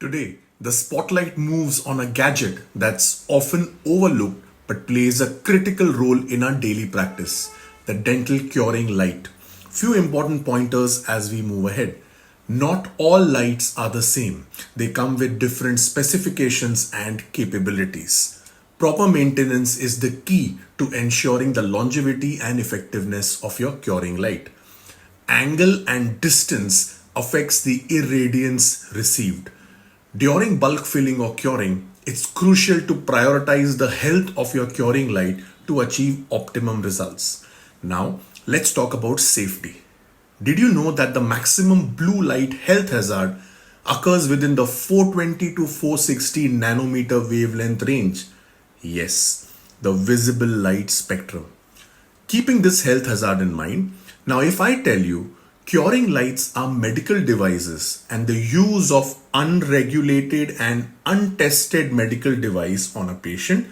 Today, the spotlight moves on a gadget that's often overlooked but plays a critical role in our daily practice, the dental curing light. Few important pointers as we move ahead. Not all lights are the same. They come with different specifications and capabilities. Proper maintenance is the key to ensuring the longevity and effectiveness of your curing light. Angle and distance affects the irradiance received. During bulk filling or curing, it's crucial to prioritize the health of your curing light to achieve optimum results. Now, let's talk about safety. Did you know that the maximum blue light health hazard occurs within the 420 to 460 nanometer wavelength range? Yes, the visible light spectrum. Keeping this health hazard in mind, now if I tell you curing lights are medical devices and the use of unregulated and untested medical device on a patient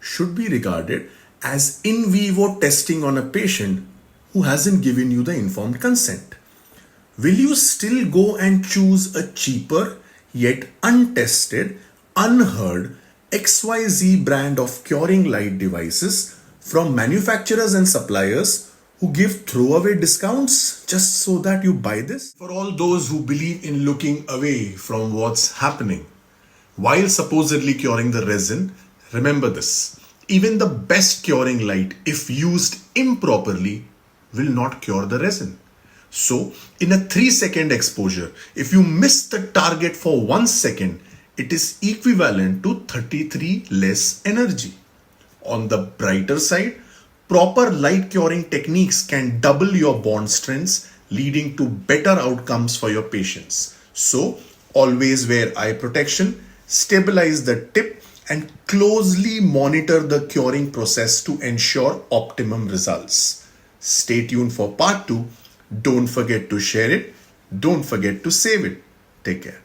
should be regarded as in vivo testing on a patient who hasn't given you the informed consent. Will you still go and choose a cheaper yet untested, unheard XYZ brand of curing light devices from manufacturers and suppliers who give throwaway discounts just so that you buy this? For all those who believe in looking away from what's happening, while supposedly curing the resin, remember this. Even the best curing light, if used improperly, will not cure the resin. So, in a 3-second exposure, if you miss the target for 1 second, it is equivalent to 33 less energy. On the brighter side, proper light curing techniques can double your bond strengths, leading to better outcomes for your patients. So, always wear eye protection, stabilize the tip, and closely monitor the curing process to ensure optimum results. Stay tuned for part 2. Don't forget to share it. Don't forget to save it. Take care.